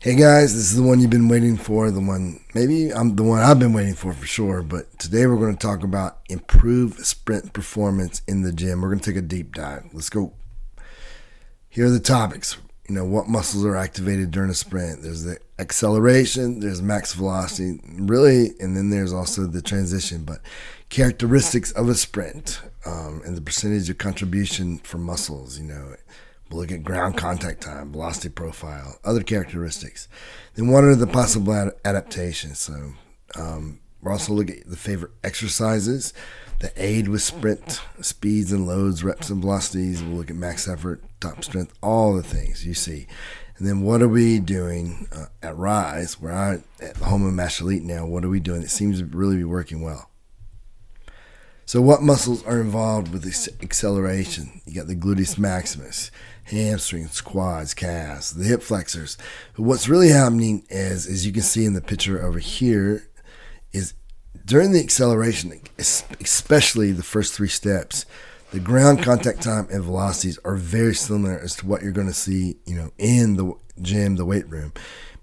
Hey guys, this is the one you've been waiting for, the one I've been waiting for sure, but today we're going to talk about improved sprint performance in the gym. We're going to take a deep dive. Let's go. Here are the topics. What muscles are activated during a sprint. There's the acceleration, there's max velocity, really, and then there's also the transition, but characteristics of a sprint and the percentage of contribution for muscles, We'll look at ground contact time, velocity profile, other characteristics. Then what are the possible adaptations? So we're also looking at the favorite exercises that aid with sprint speeds and loads, reps and velocities. We'll look at max effort, top strength, all the things you see. And then what are we doing at Rise, where I'm at the home of Mash Elite now? What are we doing? It seems to really be working well. So what muscles are involved with this acceleration? You got the gluteus maximus, hamstrings, quads, calves, the hip flexors. But what's really happening is, as you can see in the picture over here, is during the acceleration, especially the first three steps, the ground contact time and velocities are very similar as to what you're going to see, in the gym, the weight room,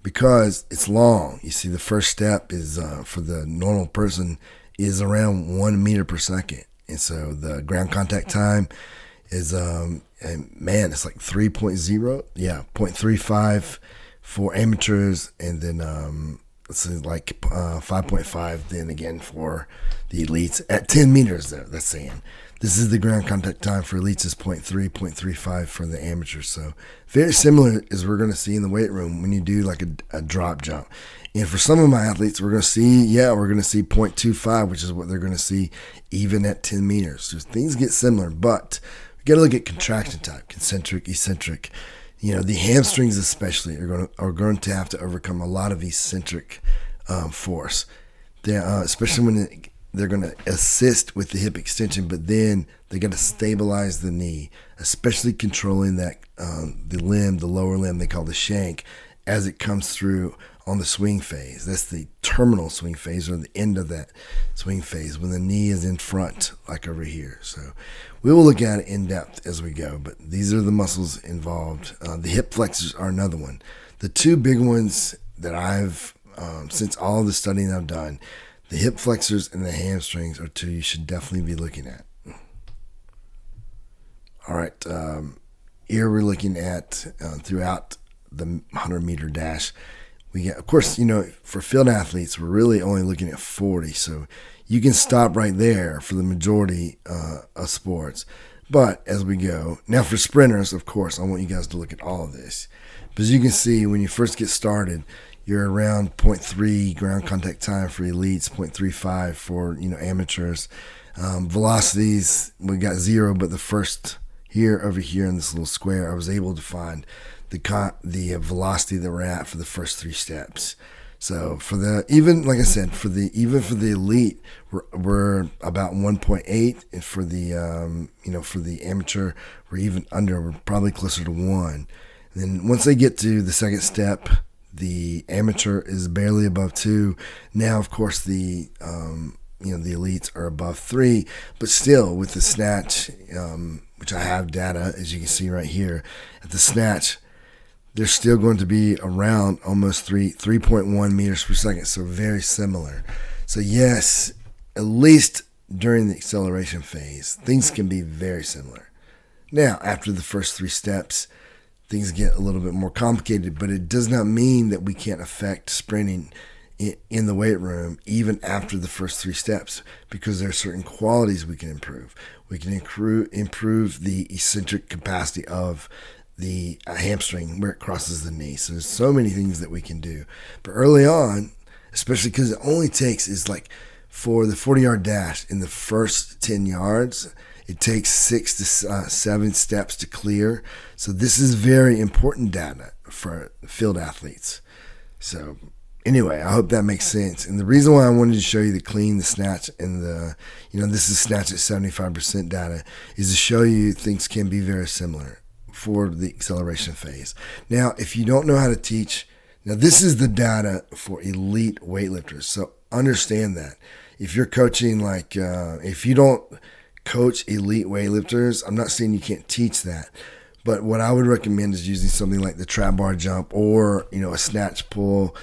because it's long. You see, the first step is for the normal person is around 1 meter per second. And so the ground contact time is, it's like 3.0. Yeah, 0.35 for amateurs. And then, let's say like 5.5 then again for the elites at 10 meters though, that's saying. This is the ground contact time for elites is 0.3, 0.35 for the amateurs. So very similar as we're going to see in the weight room when you do like a drop jump. And for some of my athletes, we're going to see 0.25, which is what they're going to see even at 10 meters. So things get similar, but we got to look at contraction type, concentric, eccentric. The hamstrings especially are going to have to overcome a lot of eccentric force. Especially when they're going to assist with the hip extension, but then they got to stabilize the knee, especially controlling that the lower limb they call the shank, as it comes through on the swing phase. That's the terminal swing phase, or the end of that swing phase, when the knee is in front, like over here. So we will look at it in depth as we go, but these are the muscles involved. The hip flexors are another one. The two big ones that I've, since all the studying I've done, the hip flexors and the hamstrings are two you should definitely be looking at. All right, here we're looking at throughout the 100-meter dash. We get, of course, for field athletes, we're really only looking at 40. So you can stop right there for the majority of sports. But as we go, now for sprinters, of course, I want you guys to look at all of this. But as you can see, when you first get started, you're around 0.3 ground contact time for elites, 0.35 for, amateurs. Velocities, we got 0, but the first over here in this little square, I was able to find the velocity that we're at for the first three steps. So for the for the elite, we're about 1.8, and for the amateur, we're even under. We're probably closer to 1. And then once they get to the second step, the amateur is barely above 2. Now, of course, the elites are above 3, but still with the snatch, which I have data, as you can see right here, at the snatch, they're still going to be around almost 3.1 meters per second, so very similar. So yes, at least during the acceleration phase, things can be very similar. Now, after the first 3 steps, things get a little bit more complicated, but it does not mean that we can't affect sprinting in the weight room even after the first 3 steps, because there are certain qualities we can improve. We can improve the eccentric capacity of the hamstring where it crosses the knee. So there's so many things that we can do. But early on, especially because it only takes for the 40-yard dash, in the first 10 yards, it takes 6 to 7 steps to clear. So this is very important data for field athletes. So anyway, I hope that makes sense. And the reason why I wanted to show you the clean, the snatch, and this is snatch at 75% data, is to show you things can be very similar for the acceleration phase. Now, if you don't know how to teach, now this is the data for elite weightlifters. So understand that. If you're coaching, if you don't coach elite weightlifters, I'm not saying you can't teach that, But what I would recommend is using something like the trap bar jump, or, a snatch pull,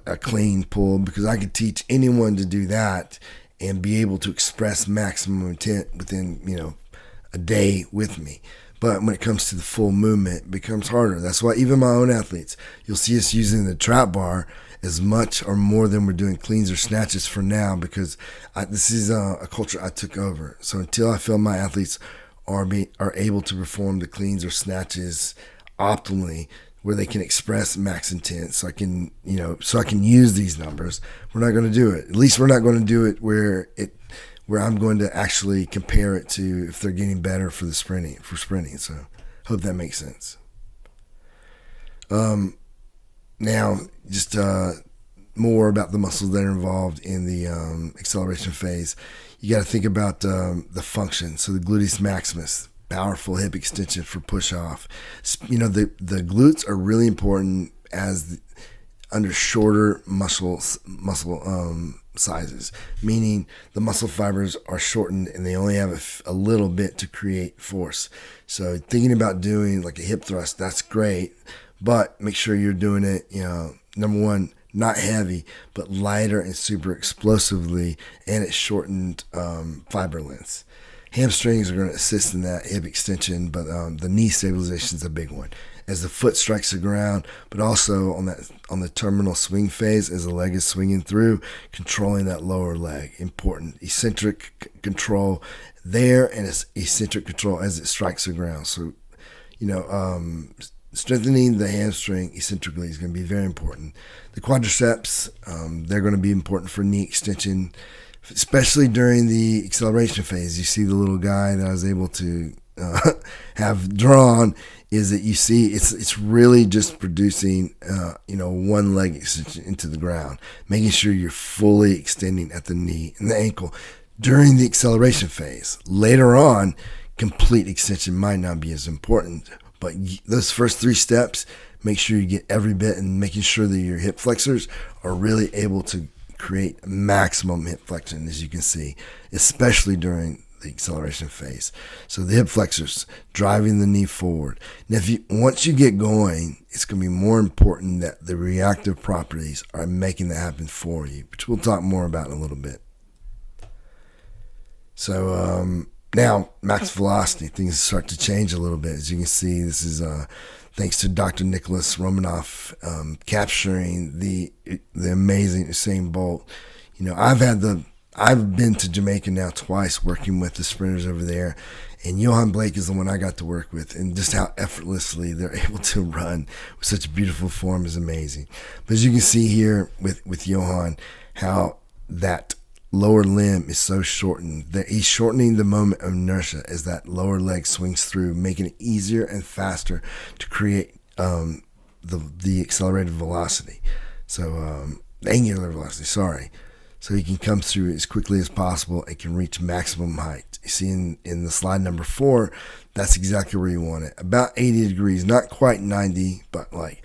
a clean pull, because I could teach anyone to do that and be able to express maximum intent within, a day with me. But when it comes to the full movement, it becomes harder. That's why even my own athletes, you'll see us using the trap bar as much or more than we're doing cleans or snatches for now, because this is a culture I took over. So until I feel my athletes are able to perform the cleans or snatches optimally, where they can express max intent, so I can use these numbers, we're not going to do it. At least we're not going to do it where I'm going to actually compare it to if they're getting better for sprinting. So hope that makes sense. Now, just more about the muscles that are involved in the acceleration phase. You got to think about the function. So the gluteus maximus, powerful hip extension for push off. The glutes are really important under shorter muscle sizes, meaning the muscle fibers are shortened and they only have a little bit to create force. So thinking about doing like a hip thrust, that's great, but make sure you're doing it, number one, not heavy, but lighter and super explosively, and at shortened fiber lengths. Hamstrings are going to assist in that hip extension, but the knee stabilization is a big one as the foot strikes the ground, but also on the terminal swing phase as the leg is swinging through, controlling that lower leg. Important eccentric control there, and eccentric control as it strikes the ground. So, strengthening the hamstring eccentrically is going to be very important. The quadriceps, they're going to be important for knee extension, especially during the acceleration phase. You see the little guy that I was able to have drawn, is that you see it's really just producing one leg extension into the ground, making sure you're fully extending at the knee and the ankle during the acceleration phase. Later on, complete extension might not be as important, but those first 3 steps, make sure you get every bit, and making sure that your hip flexors are really able to create maximum hip flexion, as you can see, especially during the acceleration phase. So the hip flexors driving the knee forward. Now, once you get going, it's going to be more important that the reactive properties are making that happen for you, which we'll talk more about in a little bit. So now, max velocity, things start to change a little bit. As you can see, this is thanks to Dr. Nicholas Romanoff capturing the amazing Usain Bolt. I've been to Jamaica now twice working with the sprinters over there, and Johan Blake is the one I got to work with, and just how effortlessly they're able to run with such beautiful form is amazing. But as you can see here with Johan, how that lower limb is so shortened that he's shortening the moment of inertia as that lower leg swings through, making it easier and faster to create the accelerated velocity. So the angular velocity, sorry. So he can come through as quickly as possible and can reach maximum height. You see in the slide number 4, that's exactly where you want it. About 80 degrees, not quite 90, but like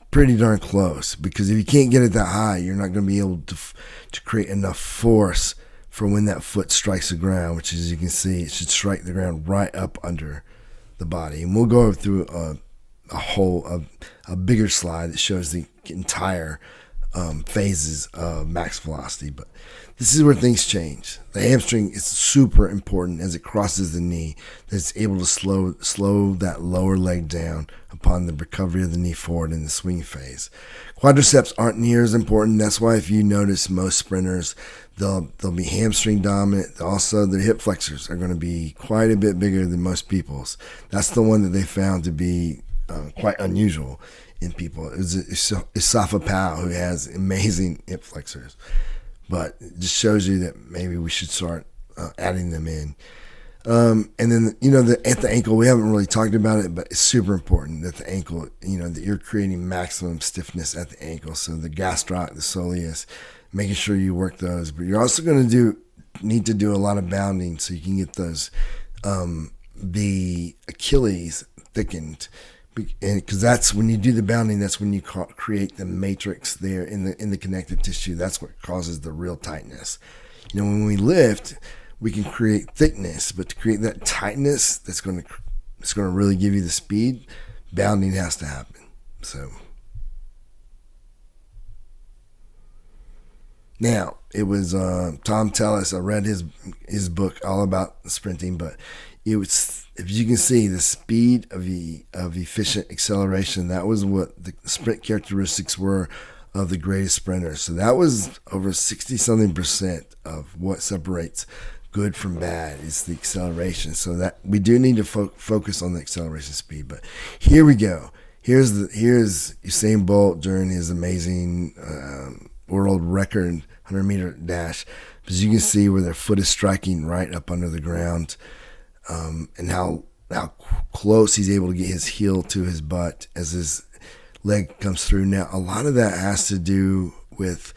pretty darn close. Because if you can't get it that high, you're not going to be able to create enough force for when that foot strikes the ground, which, as you can see, it should strike the ground right up under the body. And we'll go through a bigger slide that shows the entire phases of max velocity. But this is where things change. The hamstring is super important as it crosses the knee, that it's able to slow that lower leg down upon the recovery of the knee forward in the swing phase. Quadriceps aren't near as important. That's why if you notice most sprinters, they'll be hamstring dominant. Also, their hip flexors are going to be quite a bit bigger than most people's. That's the one that they found to be quite unusual in people. It was Isafa Powell, who has amazing hip flexors, but it just shows you that maybe we should start adding them in. And then at the ankle, we haven't really talked about it, but it's super important that the ankle, that you're creating maximum stiffness at the ankle. So the gastroc, the soleus, making sure you work those, but you're also going to need to do a lot of bounding so you can get those the Achilles thickened. Because that's when you do the bounding, that's when you create the matrix there in the connective tissue. That's what causes the real tightness. When we lift, we can create thickness, but to create that tightness that's going to it's going to really give you the speed, bounding has to happen. So now it was Tom Tellis. I read his book all about sprinting, but it was, if you can see, the speed of efficient acceleration. That was what the sprint characteristics were of the greatest sprinters. So that was over 60-something% of what separates good from bad is the acceleration. So that we do need to focus on the acceleration speed. But here we go. Here's Usain Bolt during his amazing world record 100-meter dash. As you can see where their foot is striking right up under the ground, and how close he's able to get his heel to his butt as his leg comes through. Now, a lot of that has to do with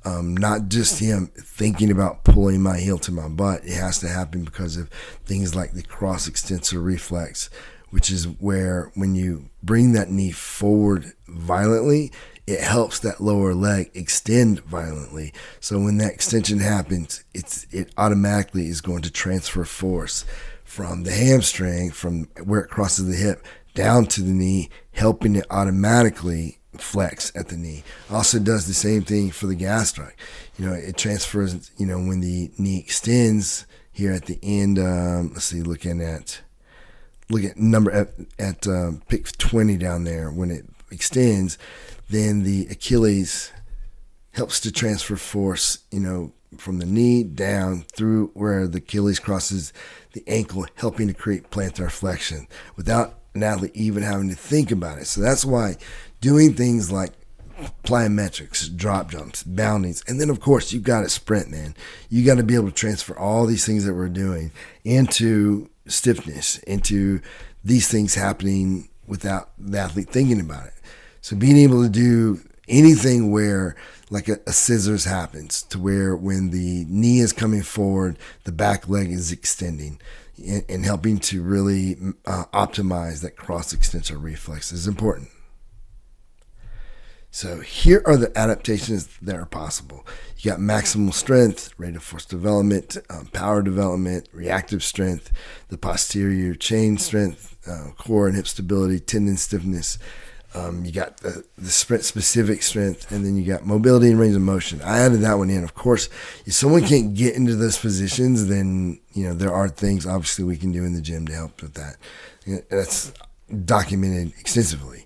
not just him thinking about pulling my heel to my butt. It has to happen because of things like the cross extensor reflex, which is where when you bring that knee forward violently, it helps that lower leg extend violently. So when that extension happens, it automatically is going to transfer force from the hamstring, from where it crosses the hip, down to the knee, helping it automatically flex at the knee. Also does the same thing for the gastroc. It transfers, when the knee extends here at the end. Let's see, look at number at pick 20 down there. When it extends, then the Achilles helps to transfer force, from the knee down through where the Achilles crosses the ankle, helping to create plantar flexion without an athlete even having to think about it. So that's why doing things like plyometrics, drop jumps, boundings, and then of course you've got to sprint, man. You got to be able to transfer all these things that we're doing into stiffness, into these things happening without the athlete thinking about it. So being able to do anything where like a scissors happens, to where when the knee is coming forward, the back leg is extending, and helping to really optimize that cross extensor reflex is important. So here are the adaptations that are possible. You got maximal strength, rate of force development, power development, reactive strength, the posterior chain strength, core and hip stability, tendon stiffness. You got the sprint specific strength, and then you got mobility and range of motion. I added that one in. Of course, if someone can't get into those positions, then there are things obviously we can do in the gym to help with that. That's documented extensively.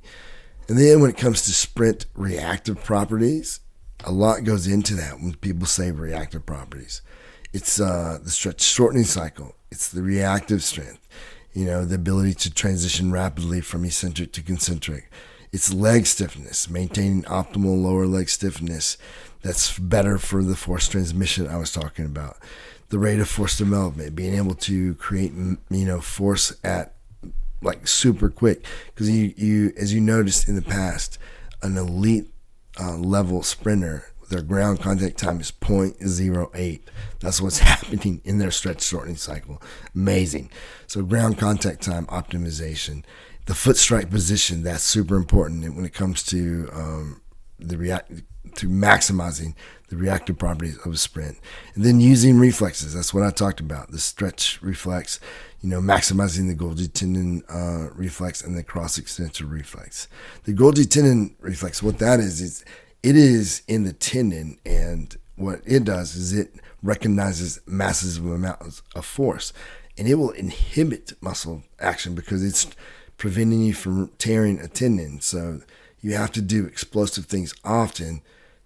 And then when it comes to sprint reactive properties, a lot goes into that when people say reactive properties. It's the stretch shortening cycle. It's the reactive strength, the ability to transition rapidly from eccentric to concentric. It's leg stiffness, maintaining optimal lower leg stiffness. That's better for the force transmission I was talking about. The rate of force development, being able to create, force at like super quick, because you as you noticed in the past, an elite level sprinter, their ground contact time is 0.08. That's what's happening in their stretch shortening cycle. Amazing. So ground contact time optimization, the foot strike position, that's super important. And when it comes to to maximizing the reactive properties of a sprint, and then using reflexes. That's what I talked about. The stretch reflex, maximizing the Golgi tendon reflex and the cross extensor reflex. The Golgi tendon reflex, what that is it is in the tendon, and what it does is it recognizes massive amounts of force, and it will inhibit muscle action because it's preventing you from tearing a tendon. So you have to do explosive things often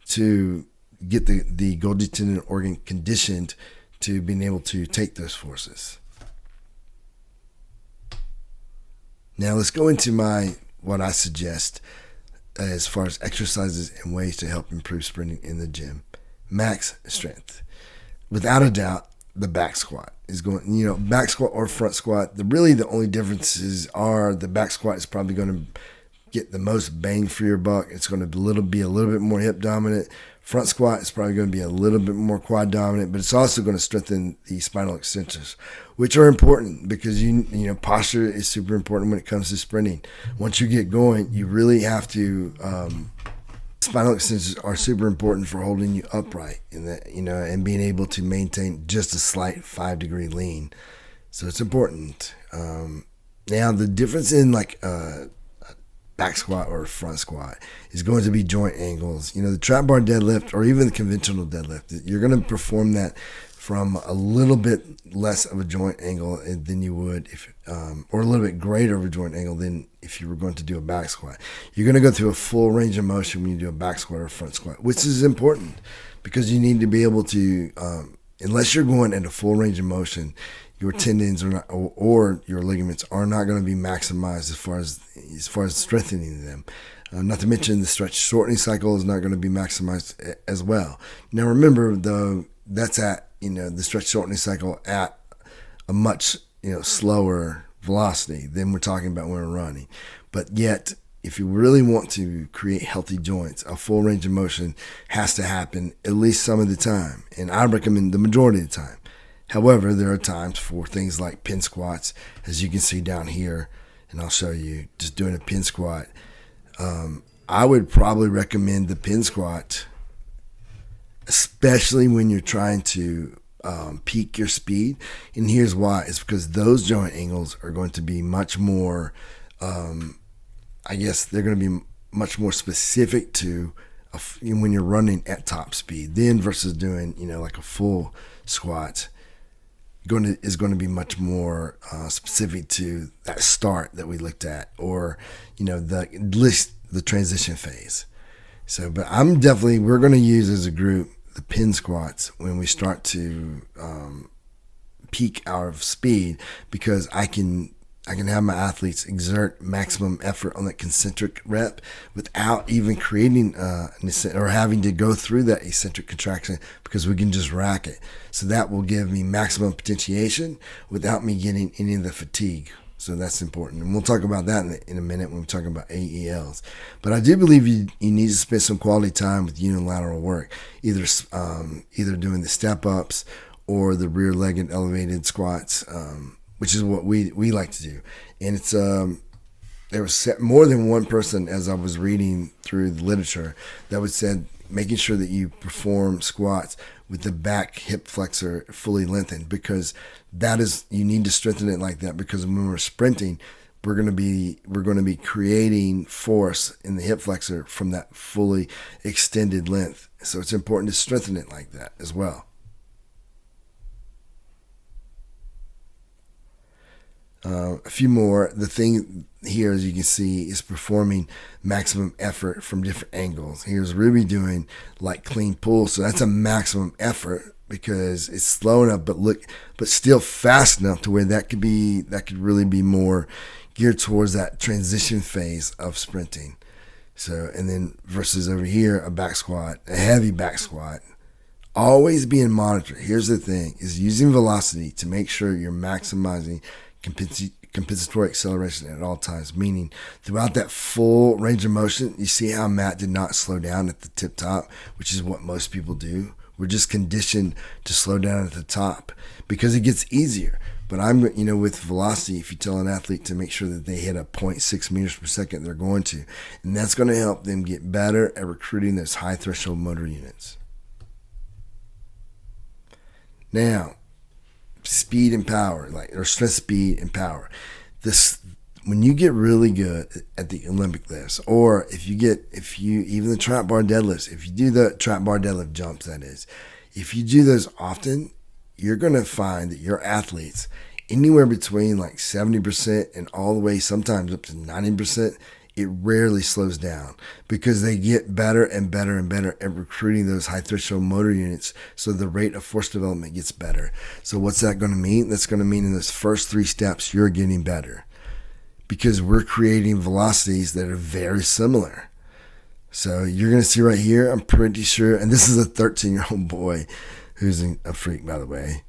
to get the Golgi tendon organ conditioned to being able to take those forces. Now let's go into what I suggest as far as exercises and ways to help improve sprinting in the gym. Max strength. Without a doubt, the back squat is going, back squat or front squat. The only differences are the back squat is probably going to get the most bang for your buck. It's going to be a little bit more hip dominant. Front squat is probably going to be a little bit more quad dominant, but it's also going to strengthen the spinal extensors, which are important because posture is super important when it comes to sprinting. Once you get going, you really have to. Spinal extensors are super important for holding you upright and being able to maintain just a slight 5-degree lean. So it's important. Now, the difference in like back squat or front squat is going to be joint angles. You know, the trap bar deadlift or even the conventional deadlift, you're going to perform that from a little bit less of a joint angle than you would if, or a little bit greater of a joint angle than if you were going to do a back squat. You're going to go through a full range of motion when you do a back squat or a front squat, which is important because you need to be able to, unless you're going at a full range of motion, your tendons are not, or your ligaments are not going to be maximized as far as strengthening them. Not to mention the stretch shortening cycle is not going to be maximized as well. Now remember, though, that's at the stretch shortening cycle at a much slower velocity than we're talking about when we're running. But yet, if you really want to create healthy joints, a full range of motion has to happen at least some of the time, and I recommend the majority of the time. However, there are times for things like pin squats, as you can see down here, and I'll show you just doing a pin squat. I would probably recommend the pin squat, especially when you're trying to peak your speed. And here's why. It's because those joint angles are going to be much more, they're going to be much more specific to when you're running at top speed then versus doing, like a full squat. Is going to be much more specific to that start that we looked at, or the transition phase. So, but we're going to use as a group the pin squats when we start to peak our speed, because I can have my athletes exert maximum effort on that concentric rep without even creating or having to go through that eccentric contraction, because we can just rack it. So that will give me maximum potentiation without me getting any of the fatigue. So that's important. And we'll talk about that in a minute when we're talking about AELs. But I do believe you need to spend some quality time with unilateral work, either doing the step-ups or the rear-legged elevated squats, which is what we like to do. And it's there was more than one person, as I was reading through the literature, that would said making sure that you perform squats with the back hip flexor fully lengthened, because you need to strengthen it like that, because when we're sprinting, we're going to be creating force in the hip flexor from that fully extended length. So it's important to strengthen it like that as well. A few more. The thing here, as you can see, is performing maximum effort from different angles. Here's Ruby doing like clean pull, so that's a maximum effort because it's slow enough, but still fast enough to where that could really be more geared towards that transition phase of sprinting. So, and then versus over here, a back squat, a heavy back squat. Always being monitored. Here's the thing: is using velocity to make sure you're maximizing compensatory acceleration at all times, meaning throughout that full range of motion. You see how Matt did not slow down at the tip top, which is what most people do. We're just conditioned to slow down at the top because it gets easier. But with velocity, if you tell an athlete to make sure that they hit a 0.6 meters per second, they're going to. And that's going to help them get better at recruiting those high threshold motor units. Now, speed and power, or strength, speed, and power. When you get really good at the Olympic lifts, or even the trap bar deadlifts, if you do the trap bar deadlift jumps, that is, if you do those often, you're going to find that your athletes, anywhere between like 70% and all the way sometimes up to 90%, it rarely slows down because they get better and better and better at recruiting those high threshold motor units, so the rate of force development gets better. So what's that going to mean? That's going to mean in those first 3 steps, you're getting better because we're creating velocities that are very similar. So you're going to see right here, I'm pretty sure, and this is a 13-year-old boy who's a freak, by the way,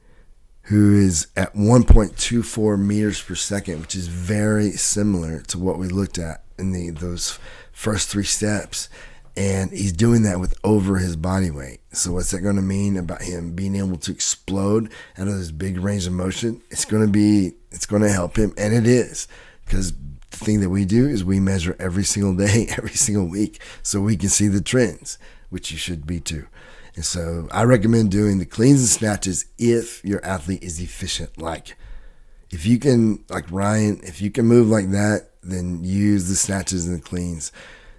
who is at 1.24 meters per second, which is very similar to what we looked at in those first 3 steps. And he's doing that with over his body weight. So what's that going to mean about him being able to explode out of this big range of motion? It's going to help him, and it is, because the thing that we do is we measure every single day, every single week, so we can see the trends, which you should be too. And so I recommend doing the cleans and snatches if your athlete is efficient. Like If you can, like Ryan, if you can move like that, then use the snatches and the cleans,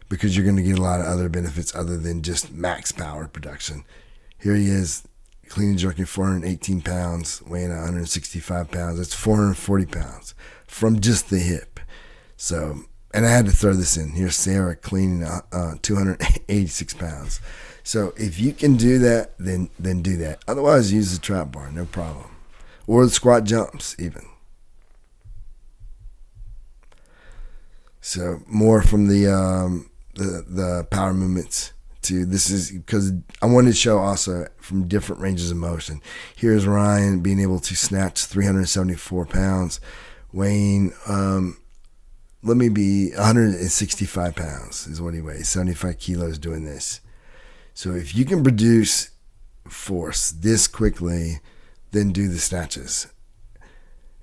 because you're going to get a lot of other benefits other than just max power production. Here he is, clean and jerking 418 pounds, weighing 165 pounds. That's 440 pounds from just the hip. So, and I had to throw this in. Here's Sarah cleaning 286 pounds. So if you can do that, then do that. Otherwise, use the trap bar, no problem. Or the squat jumps even. So more from the power movements to this is because I wanted to show also from different ranges of motion. Here's Ryan being able to snatch 374 pounds, weighing 165 pounds is what he weighs, 75 kilos doing this. So if you can produce force this quickly, then do the snatches.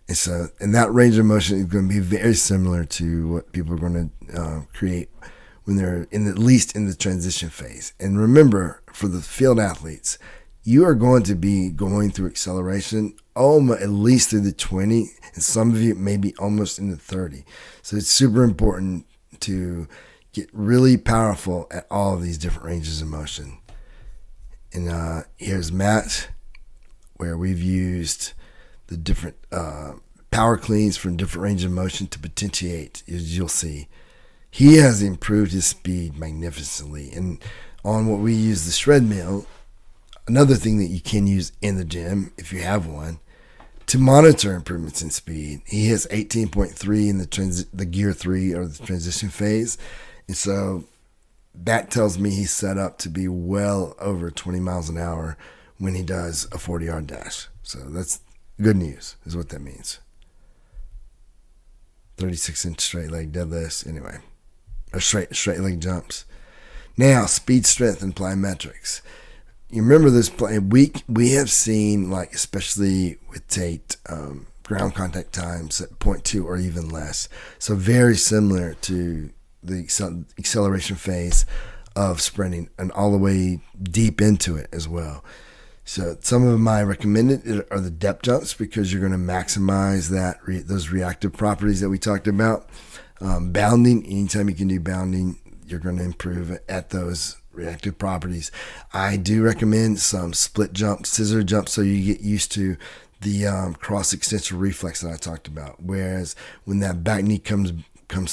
And that range of motion is going to be very similar to what people are going to create when they're at least in the transition phase. And remember, for the field athletes, you are going to be going through acceleration almost at least through the 20, and some of you maybe almost in the 30. So it's super important to get really powerful at all of these different ranges of motion. And here's Matt, where we've used the different power cleans from different ranges of motion to potentiate, as you'll see. He has improved his speed magnificently. And on what we use, the shred mill, another thing that you can use in the gym, if you have one, to monitor improvements in speed. He has 18.3 in the gear 3 or the transition phase. And so that tells me he's set up to be well over 20 miles an hour when he does a 40-yard dash. So that's good news is what that means. 36-inch straight leg deadlifts, anyway. Or straight leg jumps. Now, speed, strength, and plyometrics. You remember this play? We have seen, like especially with Tate, ground contact times at 0.2 or even less. So very similar to the acceleration phase of sprinting, and all the way deep into it as well. So some of my recommended are the depth jumps, because you're going to maximize those reactive properties that we talked about. Bounding, anytime you can do bounding, you're going to improve at those reactive properties. I do recommend some split jumps, scissor jumps, so you get used to the cross extensor reflex that I talked about. Whereas when that back knee comes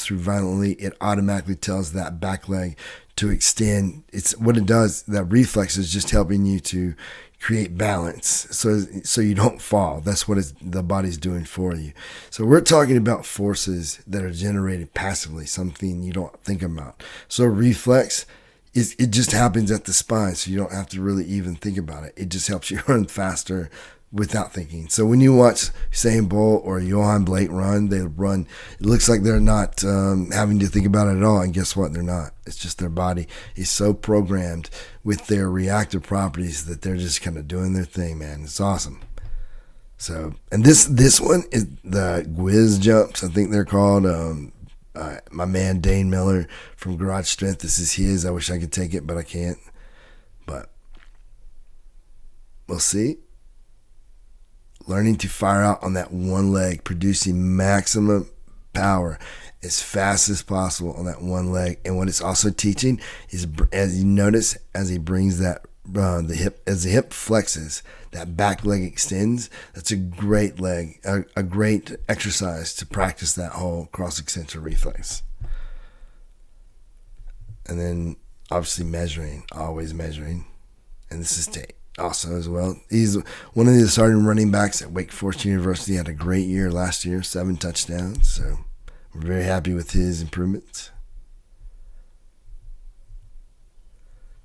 through violently, it automatically tells that back leg to extend. It's what it does. That reflex is just helping you to create balance, so you don't fall. That's what the body's doing for you. So we're talking about forces that are generated passively, something you don't think about. So reflex it just happens at the spine, so you don't have to really even think about it. It just helps you run faster without thinking. So when you watch Usain Bolt or Johan Blake run, they run, it looks like they're not having to think about it at all. And guess what? They're not. It's just their body is so programmed with their reactive properties that they're just kind of doing their thing, man. It's awesome. So, and this one is the Gwiz jumps, I think they're called. My man Dane Miller from Garage Strength, this is his. I wish I could take it, but I can't. But we'll see. Learning to fire out on that one leg, producing maximum power as fast as possible on that one leg. And what it's also teaching is, as you notice, as he brings that the hip flexes, that back leg extends. That's a great leg, a great exercise to practice that whole cross extensor reflex. And then obviously measuring, always measuring. And this is Tate also as well. He's one of the starting running backs at Wake Forest University. Had a great year last year, 7 touchdowns. So we're very happy with his improvements.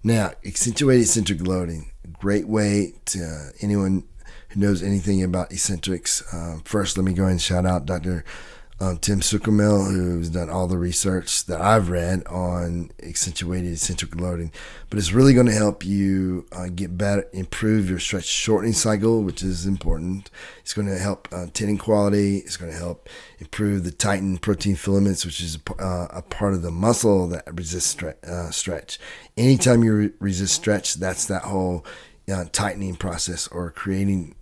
Now, accentuated eccentric loading, great way to anyone who knows anything about eccentrics. First, let me go ahead and shout out Dr. Tim Suckermill, who's done all the research that I've read on accentuated eccentric loading. But it's really going to help you get better, improve your stretch shortening cycle, which is important. It's going to help tendon quality. It's going to help improve the tightened protein filaments, which is a part of the muscle that resists stretch. Anytime you resist stretch, that's that whole tightening process or creating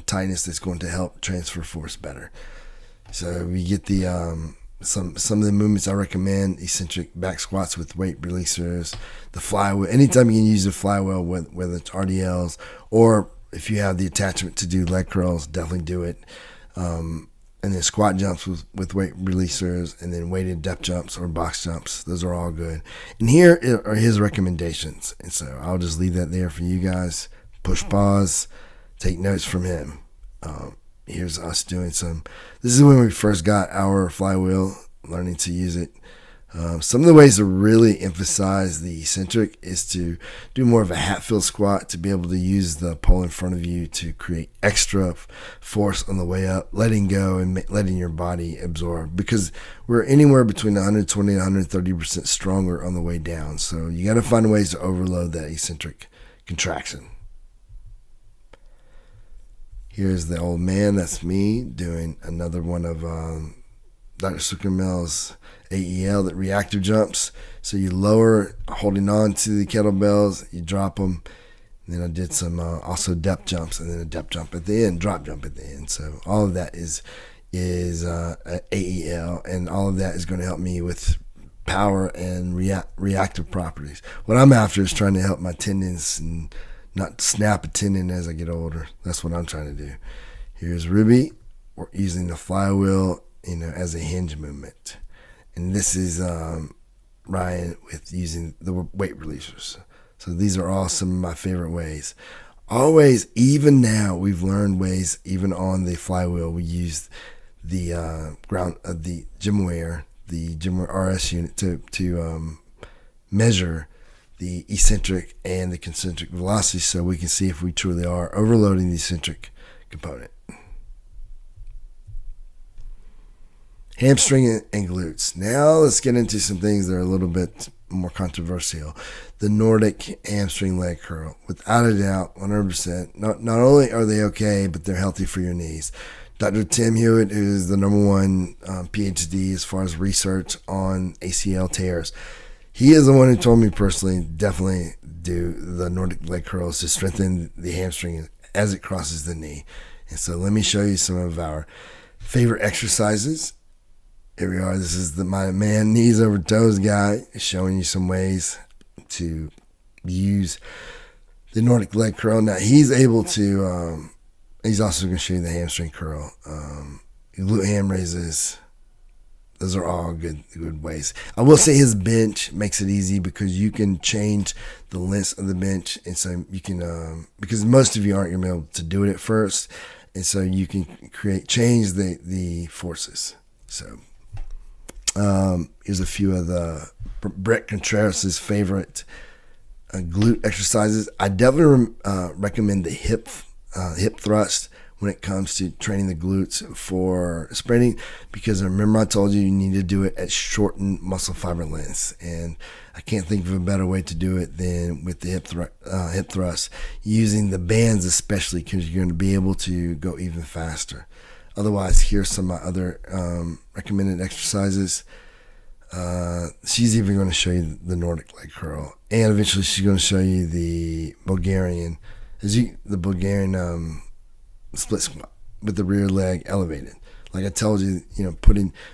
tightness that's going to help transfer force better. So we get the some of the movements I recommend: eccentric back squats with weight releasers, the flywheel. Anytime you can use the flywheel, whether it's RDLs or if you have the attachment to do leg curls, definitely do it. And then squat jumps with weight releasers, and then weighted depth jumps or box jumps. Those are all good. And here are his recommendations. And so I'll just leave that there for you guys. Push pause, take notes from him. Here's us doing some. This is when we first got our flywheel, learning to use it. Some of the ways to really emphasize the eccentric is to do more of a Hatfield squat, to be able to use the pole in front of you to create extra force on the way up, letting go and letting your body absorb, because we're anywhere between 120 and 130% stronger on the way down. So you got to find ways to overload that eccentric contraction. Here's the old man. That's me doing another one of Dr. Zuckermill's AEL, that reactive jumps. So you lower, holding on to the kettlebells, you drop them. And then I did some also depth jumps, and then a depth jump at the end, drop jump at the end. So all of that is AEL, and all of that is going to help me with power and reactive properties. What I'm after is trying to help my tendons and not snap a tendon as I get older. That's what I'm trying to do. Here's Ruby. We're using the flywheel, as a hinge movement. And this is Ryan with using the weight releasers. So these are all some of my favorite ways. Always, even now, we've learned ways, even on the flywheel, we use the the GymWare RS unit to measure the eccentric and the concentric velocity, so we can see if we truly are overloading the eccentric component. Hamstring and glutes. Now let's get into some things that are a little bit more controversial. The Nordic hamstring leg curl. Without a doubt, 100%. Not only are they okay, but they're healthy for your knees. Dr. Tim Hewitt, who is the number one PhD as far as research on ACL tears, he is the one who told me personally, definitely do the Nordic leg curls to strengthen the hamstring as it crosses the knee. And so let me show you some of our favorite exercises. Here we are. This is my man, knees over toes guy, showing you some ways to use the Nordic leg curl. Now he's able to, he's also going to show you the hamstring curl, glute ham raises. Those are all good ways. I will say his bench makes it easy because you can change the length of the bench. And so you can, because most of you aren't going to be able to do it at first. And so you can change the forces. So here's a few of the Brett Contreras' favorite glute exercises. I definitely recommend the hip thrust when it comes to training the glutes for sprinting, because remember I told you need to do it at shortened muscle fiber lengths, and I can't think of a better way to do it than with the hip thrust, using the bands especially, because you're going to be able to go even faster. Otherwise, here's some of my other recommended exercises. She's even going to show you the Nordic leg curl, and eventually she's going to show you the Bulgarian split squat with the rear leg elevated. Like I told you,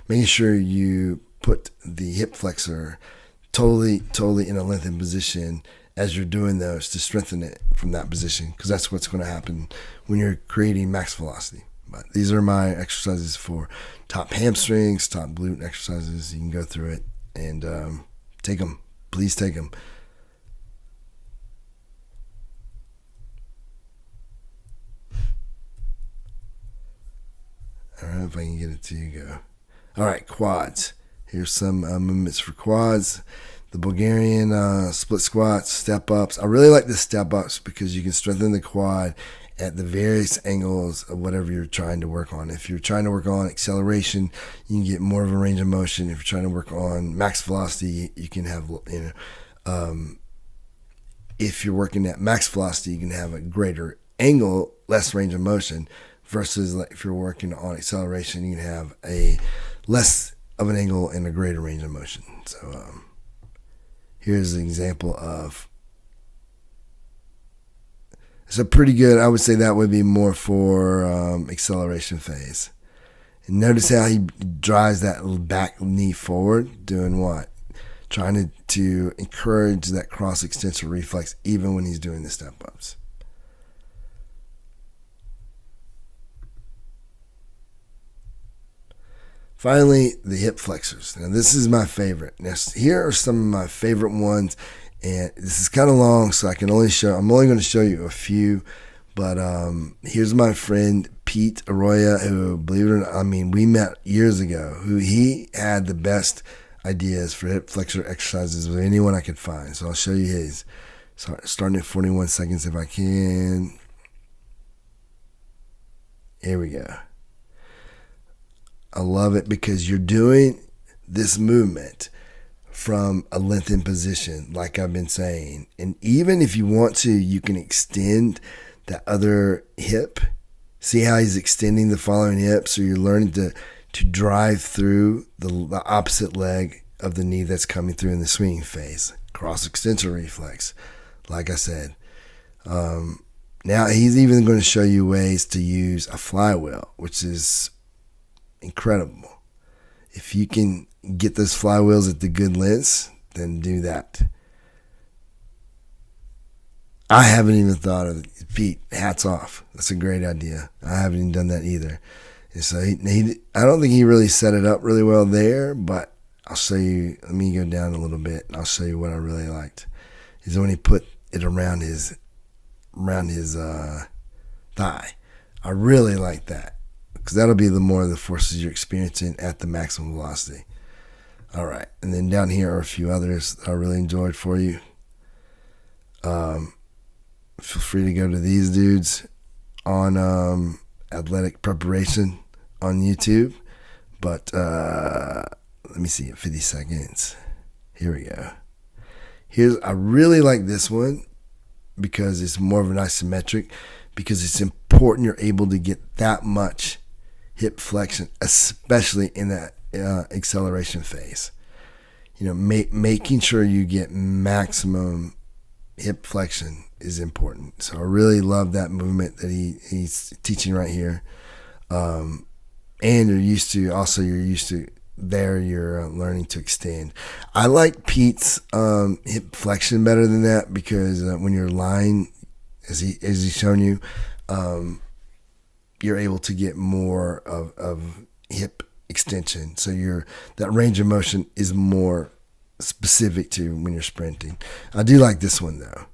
making sure you put the hip flexor totally in a lengthened position as you're doing those to strengthen it from that position, because that's what's going to happen when you're creating max velocity. But these are my exercises for top hamstrings, top glute exercises. You can go through it and take them. Please take them. All right, if I can get it to you, go. All right, quads. Here's some movements for quads. The Bulgarian split squats, step ups. I really like the step ups because you can strengthen the quad at the various angles of whatever you're trying to work on. If you're trying to work on acceleration, you can get more of a range of motion. If you're trying to work on max velocity, you can have, if you're working at max velocity, you can have a greater angle, less range of motion, versus like if you're working on acceleration, you can have a less of an angle and a greater range of motion. So here's an example of So pretty good. I would say that would be more for acceleration phase. And notice how he drives that back knee forward, doing what? Trying to encourage that cross extensor reflex even when he's doing the step ups. Finally, the hip flexors. Now, this is my favorite. Now, here are some of my favorite ones, and this is kind of long, so I'm only going to show you a few. But here's my friend Pete Arroyo, who, believe it or not, we met years ago. Who he had the best ideas for hip flexor exercises with anyone I could find. So I'll show you his. Starting at 41 seconds if I can. Here we go. I love it because you're doing this movement from a lengthened position, like I've been saying. And even if you want to, you can extend that other hip. See how he's extending the following hip? So you're learning to drive through the opposite leg of the knee that's coming through in the swinging phase. Cross extensor reflex, like I said. Now he's even going to show you ways to use a flywheel, which is incredible. If you can get those flywheels at the good lengths, then do that. I haven't even thought of it. Pete, hats off. That's a great idea. I haven't even done that either. And so I don't think he really set it up really well there, but I'll show you. Let me go down a little bit, and I'll show you what I really liked. Is when he put it around his thigh. I really like that, because that'll be the more of the forces you're experiencing at the maximum velocity. All right, and then down here are a few others that I really enjoyed for you. Feel free to go to these dudes on Athletic Preparation on YouTube. But let me see, 50 seconds. Here we go. I really like this one because it's more of an isometric, because it's important you're able to get that much hip flexion, especially in that acceleration phase. Making sure you get maximum hip flexion is important. So I really love that movement that he's teaching right here. And you're used to there you're learning to extend. I like Pete's hip flexion better than that, because when you're lying, as he's shown you, you're able to get more of hip extension. So that range of motion is more specific to when you're sprinting. I do like this one though,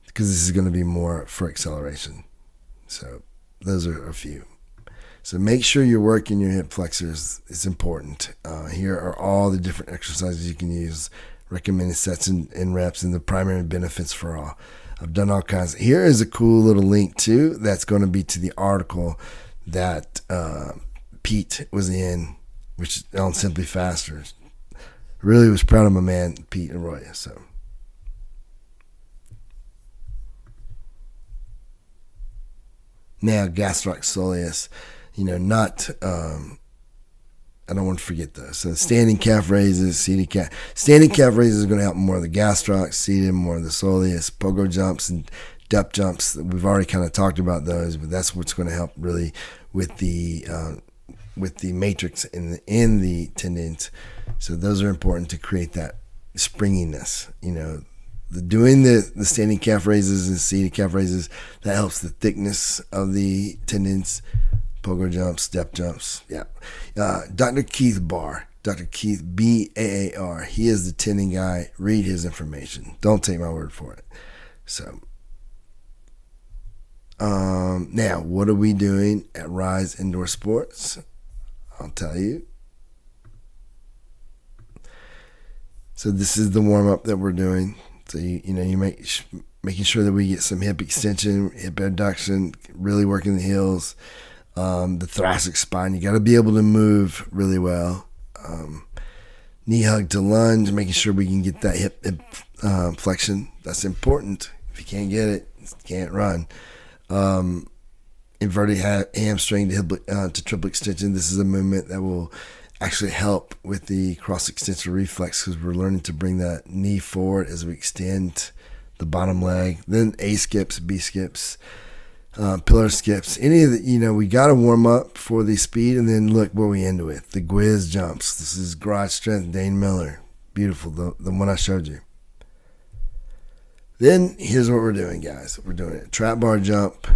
because this is going to be more for acceleration. So those are a few. So make sure you're working your hip flexors. It's important. Here are all the different exercises you can use, recommended sets and reps, and the primary benefits for all. I've done all kinds. Here is a cool little link too. That's going to be to the article that Pete was in, which is on Simply Faster. Really was proud of my man, Pete Arroyo. So. Now, gastroc soleus, I don't want to forget those. So standing calf raises, seated calf. Standing calf raises is going to help more of the gastroc, seated more of the soleus, pogo jumps and depth jumps. We've already kind of talked about those, but that's what's going to help really with the matrix in the tendons. So those are important to create that springiness. Doing the standing calf raises and seated calf raises, that helps the thickness of the tendons. Pogo jumps, step jumps. Yeah. Dr. Keith Barr, Dr. Keith Baar, he is the tendon guy. Read his information. Don't take my word for it. So, now, what are we doing at Rise Indoor Sports? I'll tell you. So this is the warm-up that we're doing. So, making sure that we get some hip extension, hip abduction, really working the heels, the thoracic spine. You got to be able to move really well. Knee hug to lunge, making sure we can get that hip flexion. That's important. If you can't get it, you can't run. Inverted hamstring to triple extension. This is a movement that will actually help with the cross extensor reflex, because we're learning to bring that knee forward as we extend the bottom leg, then A skips, B skips, pillar skips, any of the, we got to warm up for the speed, and then look what we end with, the Gwiz jumps. This is garage strength, Dane Miller. Beautiful, the one I showed you. Then here's what we're doing, guys. We're doing a trap bar jump,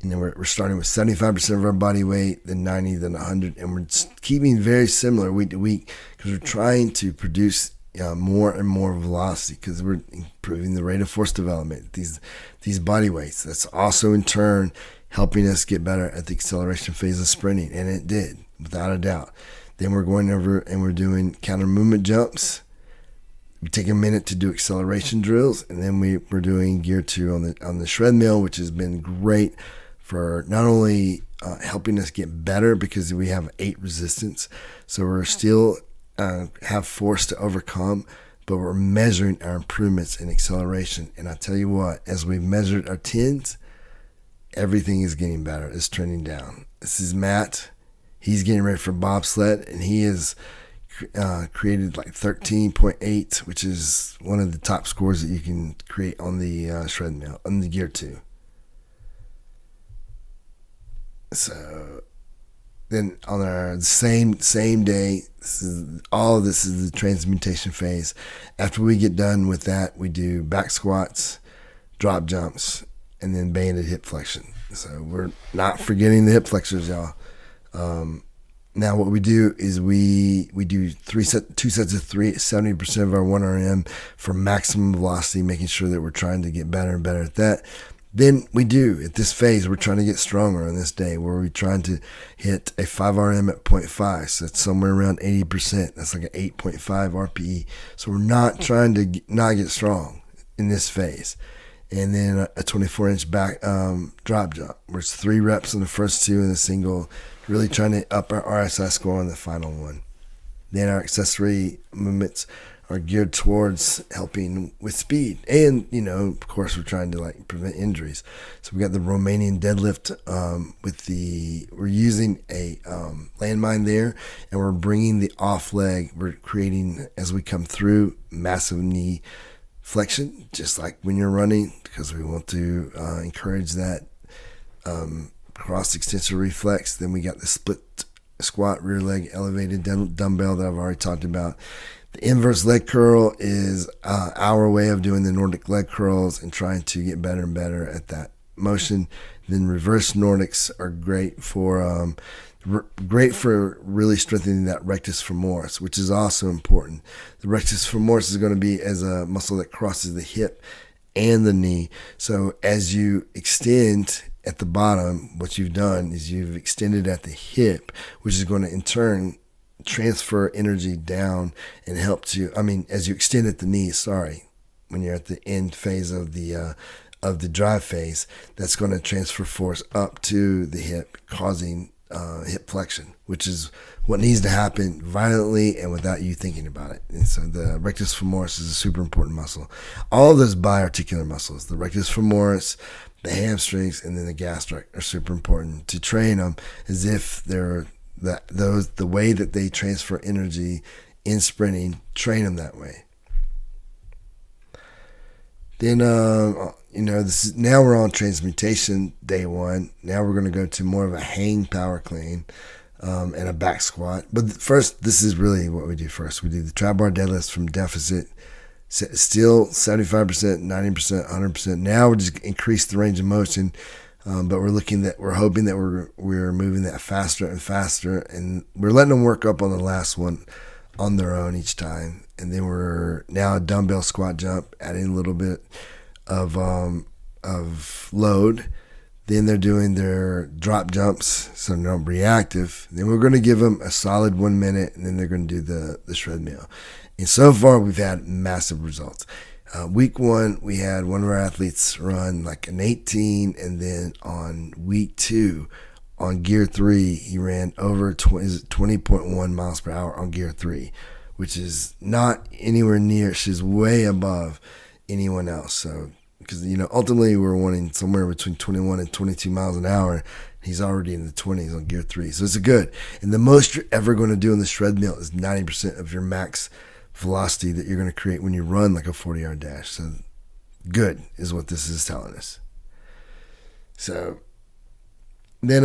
and then we're starting with 75% of our body weight, then 90, then 100, and we're keeping very similar week to week because we're trying to produce more and more velocity because we're improving the rate of force development. These body weights. That's also in turn helping us get better at the acceleration phase of sprinting, and it did, without a doubt. Then we're going over and we're doing counter movement jumps. We take a minute to do acceleration drills, and then we're doing gear 2 on the shred mill, which has been great for not only helping us get better because we have 8 resistance, so we're still have force to overcome, but we're measuring our improvements in acceleration. And I tell you what, as we've measured our 10s, everything is getting better. It's trending down. This is Matt. He's getting ready for bobsled, and he is created like 13.8, which is one of the top scores that you can create on the shred mill, on the gear 2. So then on our same day, all of this is the transmutation phase. After we get done with that, we do back squats, drop jumps, and then banded hip flexion. So we're not forgetting the hip flexors, y'all. Now what we do is we do 2 sets of 3 at 70% of our 1RM for maximum velocity, making sure that we're trying to get better and better at that. Then we do, at this phase, we're trying to get stronger on this day where we're trying to hit a 5RM at 0.5. So that's somewhere around 80%. That's like an 8.5 RPE. So we're not trying to not get strong in this phase. And then a 24-inch back drop jump, where it's 3 reps in the first 2 and a single, really trying to up our RSI score on the final one. Then our accessory movements are geared towards helping with speed. And, of course, we're trying to prevent injuries. So we got the Romanian deadlift we're using a landmine there, and we're bringing the off leg. We're creating, as we come through, massive knee flexion, just like when you're running, because we want to encourage that cross extensor reflex. Then we got the split squat, rear leg elevated dumbbell that I've already talked about. The inverse leg curl is our way of doing the Nordic leg curls and trying to get better and better at that motion. Then reverse Nordics are great for really strengthening that rectus femoris, which is also important. The rectus femoris is going to be as a muscle that crosses the hip and the knee. So as you extend at the bottom, what you've done is you've extended at the hip, which is going to in turn transfer energy down and help to, as you extend at the knee, when you're at the end phase of the drive phase, that's going to transfer force up to the hip, causing hip flexion, which is what needs to happen violently and without you thinking about it. And so the rectus femoris is a super important muscle. All of those biarticular muscles, the rectus femoris, the hamstrings, and then the gastric, are super important to train them as if they're the way that they transfer energy in sprinting. Train them that way. Then now we're on transmutation day 1. Now we're going to go to more of a hang power clean and a back squat. But first, this is really what we do first. We do the trap bar deadlifts from deficit, still 75%, 90%, 100%. Now we just increase the range of motion. But we're hoping that we're moving that faster and faster, and we're letting them work up on the last one on their own each time. And then we're now a dumbbell squat jump, adding a little bit of load. Then they're doing their drop jumps, so no reactive. Then we're going to give them a solid 1 minute, and then they're going to do the shred meal. And so far, we've had massive results. Week 1, we had one of our athletes run like an 18, and then on week 2, on gear 3, he ran over 20.1 miles per hour on gear 3, which is not anywhere near. She's way above anyone else. So, because ultimately we're wanting somewhere between 21 and 22 miles an hour. He's already in the 20s on gear 3, so it's good. And the most you're ever going to do in the shred mill is 90% of your max velocity that you're going to create when you run like a 40-yard dash. So good is what this is telling us. So then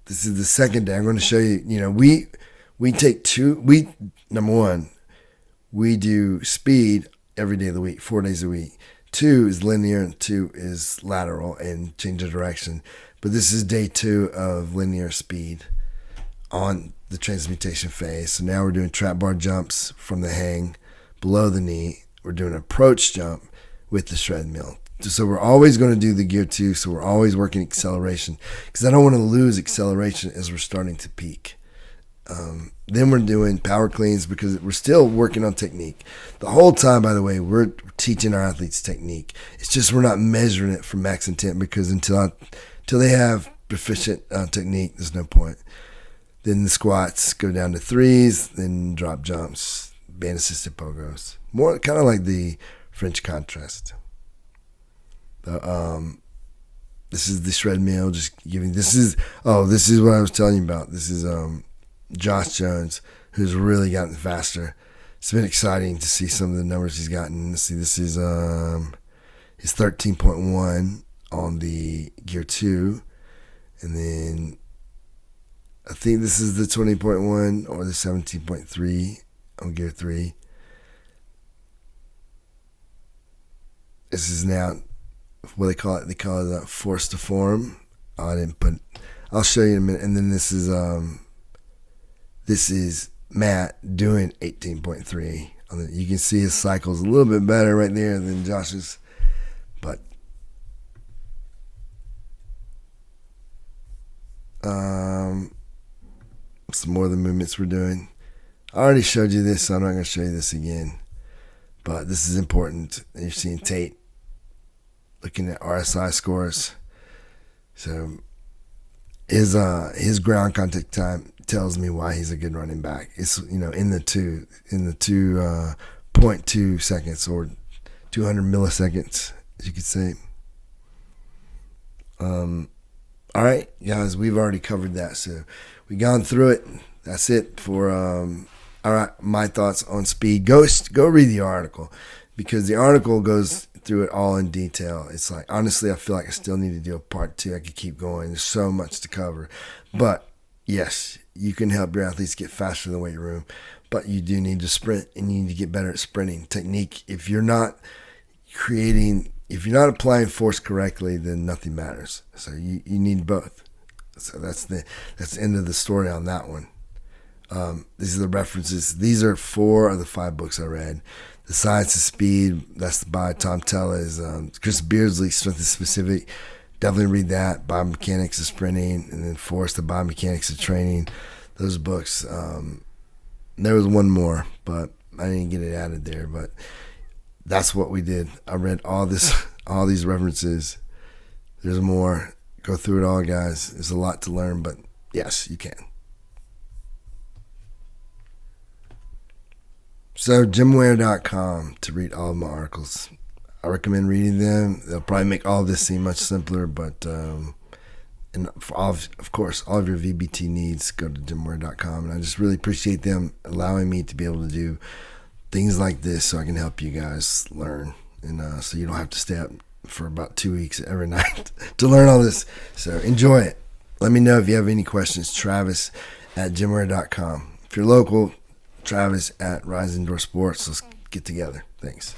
this is the second day. I'm going to show you, we take number one, we do speed every day of the week, 4 days a week. 2 is linear and 2 is lateral and change of direction. But this is day 2 of linear speed on the transmutation phase. So now we're doing trap bar jumps from the hang below the knee. We're doing an approach jump with the shred mill. So we're always going to do the gear 2. So we're always working acceleration because I don't want to lose acceleration as we're starting to peak. Then we're doing power cleans because we're still working on technique. The whole time, by the way, we're teaching our athletes technique. It's just we're not measuring it for max intent because until they have proficient technique, there's no point. Then the squats go down to 3s, then drop jumps, band assisted pogos. More kind of like the French contrast. This is the shred meal. Just giving. This is what I was telling you about. This is Josh Jones, who's really gotten faster. It's been exciting to see some of the numbers he's gotten. Let's see, this is his 13.1 on the gear 2, and then I think this is the 20.1 or the 17.3 on gear 3. This is now what they call it. They call it force to form. I'll show you in a minute. And then this is Matt doing 18.3. You can see his cycle's a little bit better right there than Josh's. But some more of the movements we're doing. I already showed you this, so I'm not going to show you this again. But this is important. You're seeing Tate looking at RSI scores. So his ground contact time tells me why he's a good running back. It's in the 2.2 seconds or 200 milliseconds, as you could say. All right, guys, we've already covered that, so we've gone through it. That's it for all right, my thoughts on speed. Go read the article because the article goes through it all in detail. It's like, honestly, I feel like I still need to do a part 2. I could keep going. There's so much to cover. But yes, you can help your athletes get faster in the weight room, but you do need to sprint and you need to get better at sprinting technique. If you're not applying force correctly, then nothing matters. So you need both. So that's the end of the story on that one. These are the references. These are 4 of the 5 books I read. The Science of Speed, that's by Tom Tellez. Chris Beardsley, Strength is Specific. Definitely read that. Biomechanics of Sprinting, and then Force, the Biomechanics of Training. Those books. There was one more, but I didn't get it added there. But that's what we did. I read all these references. There's more. Go through it all, guys. There's a lot to learn, but yes, you can. So, gymwear.com to read all of my articles. I recommend reading them. They'll probably make all of this seem much simpler, but and for of course, all of your VBT needs, go to gymwear.com. And I just really appreciate them allowing me to be able to do things like this so I can help you guys learn. And so you don't have to stay up for about 2 weeks every night to learn all this. So enjoy it. Let me know if you have any questions. Travis at gymwear.com. If you're local, Travis at Rise Indoor Sports. Let's get together. Thanks.